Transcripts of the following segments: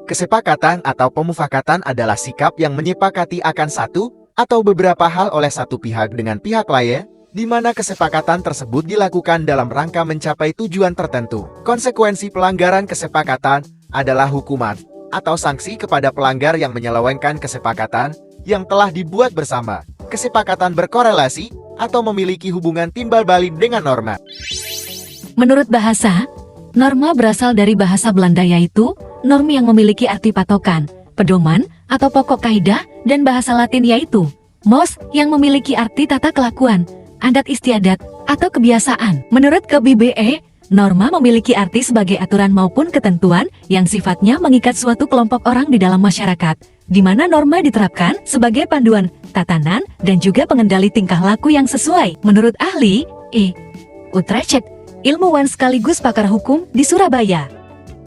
Kesepakatan atau pemufakatan adalah sikap yang menyepakati akan satu atau beberapa hal oleh satu pihak dengan pihak lain, di mana kesepakatan tersebut dilakukan dalam rangka mencapai tujuan tertentu. Konsekuensi pelanggaran kesepakatan adalah hukuman atau sanksi kepada pelanggar yang menyelewengkan kesepakatan yang telah dibuat bersama. Kesepakatan berkorelasi atau memiliki hubungan timbal balik dengan norma. Menurut bahasa, norma berasal dari bahasa Belanda yaitu norm yang memiliki arti patokan, pedoman, atau pokok kaidah, dan bahasa Latin yaitu mos yang memiliki arti tata kelakuan, adat istiadat, atau kebiasaan. Menurut KBBI, norma memiliki arti sebagai aturan maupun ketentuan yang sifatnya mengikat suatu kelompok orang di dalam masyarakat, di mana norma diterapkan sebagai panduan, tatanan, dan juga pengendali tingkah laku yang sesuai. Menurut ahli Utrecht, ilmuwan sekaligus pakar hukum di Surabaya,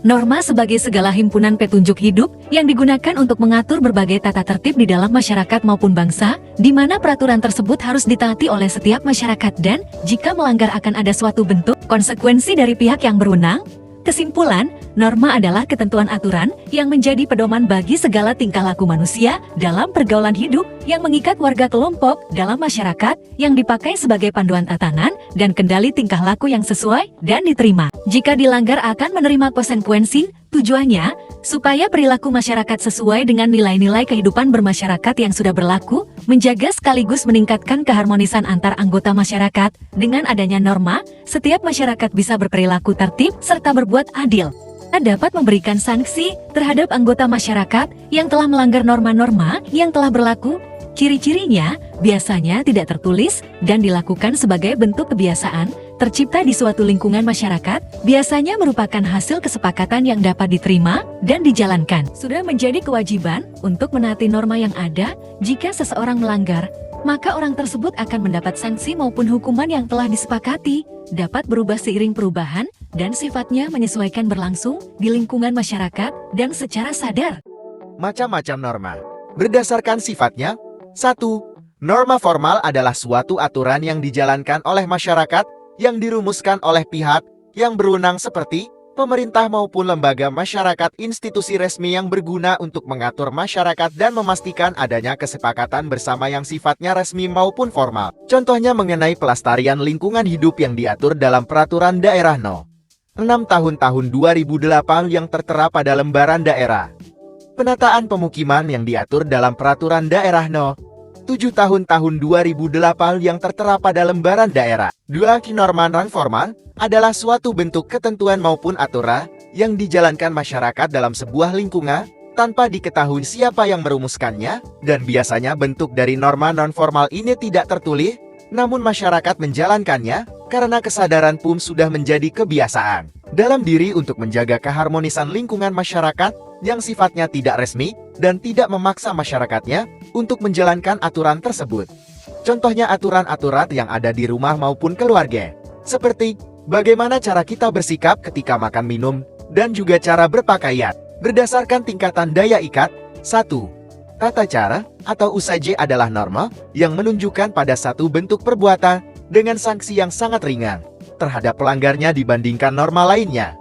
norma sebagai segala himpunan petunjuk hidup yang digunakan untuk mengatur berbagai tata tertib di dalam masyarakat maupun bangsa, di mana peraturan tersebut harus ditaati oleh setiap masyarakat dan, jika melanggar akan ada suatu bentuk konsekuensi dari pihak yang berwenang. Kesimpulan, norma adalah ketentuan aturan yang menjadi pedoman bagi segala tingkah laku manusia dalam pergaulan hidup yang mengikat warga kelompok dalam masyarakat yang dipakai sebagai panduan tatanan dan kendali tingkah laku yang sesuai dan diterima. Jika dilanggar akan menerima konsekuensi, tujuannya supaya perilaku masyarakat sesuai dengan nilai-nilai kehidupan bermasyarakat yang sudah berlaku, menjaga sekaligus meningkatkan keharmonisan antar anggota masyarakat. Dengan adanya norma, setiap masyarakat bisa berperilaku tertib serta berbuat adil. Dapat memberikan sanksi terhadap anggota masyarakat yang telah melanggar norma-norma yang telah berlaku. Ciri-cirinya biasanya tidak tertulis dan dilakukan sebagai bentuk kebiasaan, tercipta di suatu lingkungan masyarakat, biasanya merupakan hasil kesepakatan yang dapat diterima dan dijalankan. Sudah menjadi kewajiban untuk menaati norma yang ada. Jika seseorang melanggar, maka orang tersebut akan mendapat sanksi maupun hukuman yang telah disepakati, dapat berubah seiring perubahan, dan sifatnya menyesuaikan berlangsung di lingkungan masyarakat dan secara sadar. Macam-macam norma. Berdasarkan sifatnya, 1. Norma formal adalah suatu aturan yang dijalankan oleh masyarakat yang dirumuskan oleh pihak yang berwenang seperti pemerintah maupun lembaga masyarakat, institusi resmi yang berguna untuk mengatur masyarakat dan memastikan adanya kesepakatan bersama yang sifatnya resmi maupun formal. Contohnya mengenai pelestarian lingkungan hidup yang diatur dalam Peraturan Daerah No. 6 tahun 2008 yang tertera pada lembaran daerah. Penataan pemukiman yang diatur dalam Peraturan Daerah No. 7 tahun 2008 yang tertera pada lembaran daerah. 2. Norma non-formal adalah suatu bentuk ketentuan maupun aturan yang dijalankan masyarakat dalam sebuah lingkungan tanpa diketahui siapa yang merumuskannya, dan biasanya bentuk dari norma non-formal ini tidak tertulis, namun masyarakat menjalankannya karena kesadaran pun sudah menjadi kebiasaan dalam diri untuk menjaga keharmonisan lingkungan masyarakat yang sifatnya tidak resmi dan tidak memaksa masyarakatnya untuk menjalankan aturan tersebut. Contohnya aturan-aturan yang ada di rumah maupun keluarga, seperti bagaimana cara kita bersikap ketika makan minum, dan juga cara berpakaian. Berdasarkan tingkatan daya ikat, 1. Tata cara atau usage adalah norma yang menunjukkan pada satu bentuk perbuatan dengan sanksi yang sangat ringan terhadap pelanggarnya dibandingkan norma lainnya.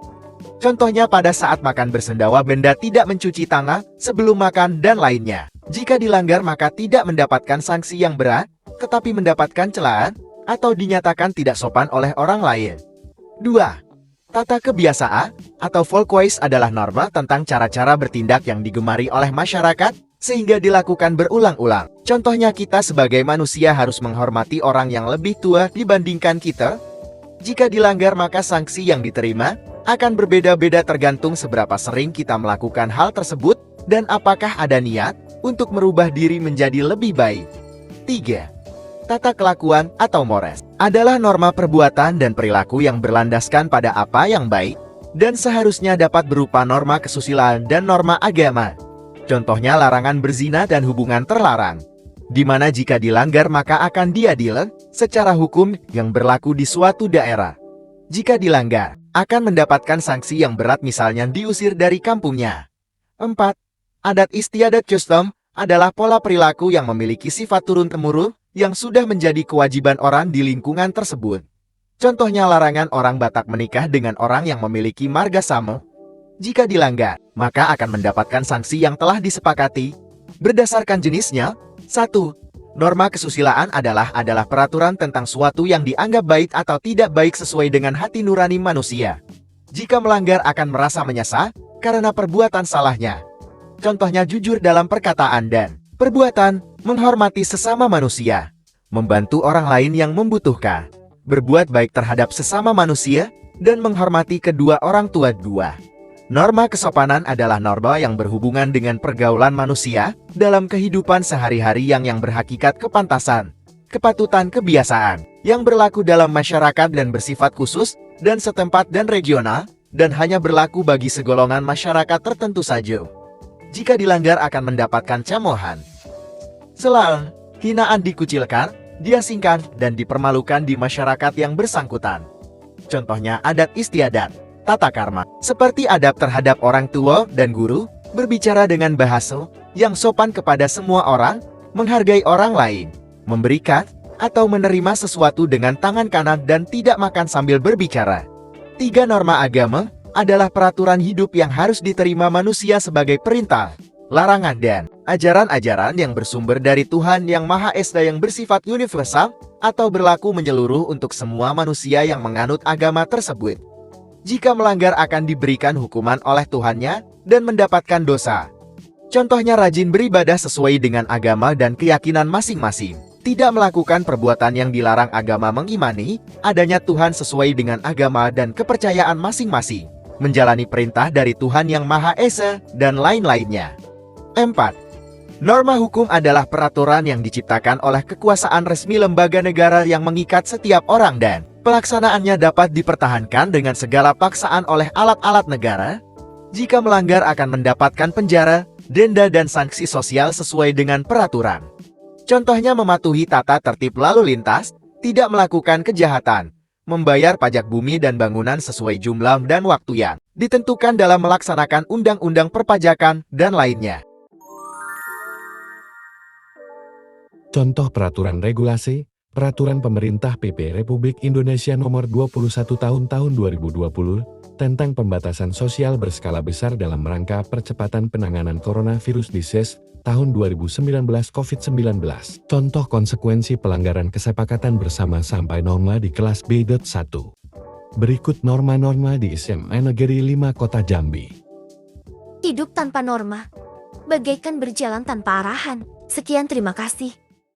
Contohnya pada saat makan bersendawa benda tidak mencuci tangan sebelum makan dan lainnya. Jika dilanggar maka tidak mendapatkan sanksi yang berat, tetapi mendapatkan celaan atau dinyatakan tidak sopan oleh orang lain. 2. Tata kebiasaan atau folkways adalah norma tentang cara-cara bertindak yang digemari oleh masyarakat sehingga dilakukan berulang-ulang. Contohnya kita sebagai manusia harus menghormati orang yang lebih tua dibandingkan kita. Jika dilanggar maka sanksi yang diterima akan berbeda-beda tergantung seberapa sering kita melakukan hal tersebut dan apakah ada niat untuk merubah diri menjadi lebih baik. 3. Tata kelakuan atau mores adalah norma perbuatan dan perilaku yang berlandaskan pada apa yang baik dan seharusnya dapat berupa norma kesusilaan dan norma agama. Contohnya larangan berzina dan hubungan terlarang, di mana jika dilanggar maka akan diadili secara hukum yang berlaku di suatu daerah. Jika dilanggar, akan mendapatkan sanksi yang berat, misalnya diusir dari kampungnya. 4. Adat istiadat custom adalah pola perilaku yang memiliki sifat turun-temurun yang sudah menjadi kewajiban orang di lingkungan tersebut. Contohnya larangan orang Batak menikah dengan orang yang memiliki marga sama. Jika dilanggar, maka akan mendapatkan sanksi yang telah disepakati. Berdasarkan jenisnya, 1. Norma kesusilaan adalah peraturan tentang suatu yang dianggap baik atau tidak baik sesuai dengan hati nurani manusia. Jika melanggar akan merasa menyesal karena perbuatan salahnya. Contohnya jujur dalam perkataan dan perbuatan, menghormati sesama manusia, membantu orang lain yang membutuhkan, berbuat baik terhadap sesama manusia, dan menghormati kedua orang tua. 2. Norma kesopanan adalah norma yang berhubungan dengan pergaulan manusia dalam kehidupan sehari-hari yang berhakikat kepantasan, kepatutan kebiasaan, yang berlaku dalam masyarakat dan bersifat khusus, dan setempat dan regional, dan hanya berlaku bagi segolongan masyarakat tertentu saja. Jika dilanggar akan mendapatkan cemoohan, celaan, hinaan, dikucilkan, diasingkan, dan dipermalukan di masyarakat yang bersangkutan. Contohnya adat istiadat, tata karma, seperti adab terhadap orang tua dan guru, berbicara dengan bahasa yang sopan kepada semua orang, menghargai orang lain, memberikan atau menerima sesuatu dengan tangan kanan dan tidak makan sambil berbicara. 3. Norma agama adalah peraturan hidup yang harus diterima manusia sebagai perintah, larangan, dan ajaran-ajaran yang bersumber dari Tuhan Yang Maha Esa yang bersifat universal atau berlaku menyeluruh untuk semua manusia yang menganut agama tersebut. Jika melanggar akan diberikan hukuman oleh Tuhannya dan mendapatkan dosa. Contohnya rajin beribadah sesuai dengan agama dan keyakinan masing-masing. Tidak melakukan perbuatan yang dilarang agama, mengimani adanya Tuhan sesuai dengan agama dan kepercayaan masing-masing. Menjalani perintah dari Tuhan Yang Maha Esa dan lain-lainnya. 4. Norma hukum adalah peraturan yang diciptakan oleh kekuasaan resmi lembaga negara yang mengikat setiap orang dan pelaksanaannya dapat dipertahankan dengan segala paksaan oleh alat-alat negara. Jika melanggar akan mendapatkan penjara, denda, dan sanksi sosial sesuai dengan peraturan. Contohnya mematuhi tata tertib lalu lintas, tidak melakukan kejahatan, membayar pajak bumi dan bangunan sesuai jumlah dan waktu yang ditentukan dalam melaksanakan undang-undang perpajakan, dan lainnya. Contoh peraturan regulasi, Peraturan Pemerintah PP Republik Indonesia Nomor 21 Tahun 2020 tentang pembatasan sosial berskala besar dalam rangka percepatan penanganan coronavirus disease tahun 2019 COVID-19. Contoh konsekuensi pelanggaran kesepakatan bersama sampai norma di kelas B.1. Berikut norma-norma di SMA Negeri 5 Kota Jambi. Hidup tanpa norma, bagaikan berjalan tanpa arahan. Sekian, terima kasih.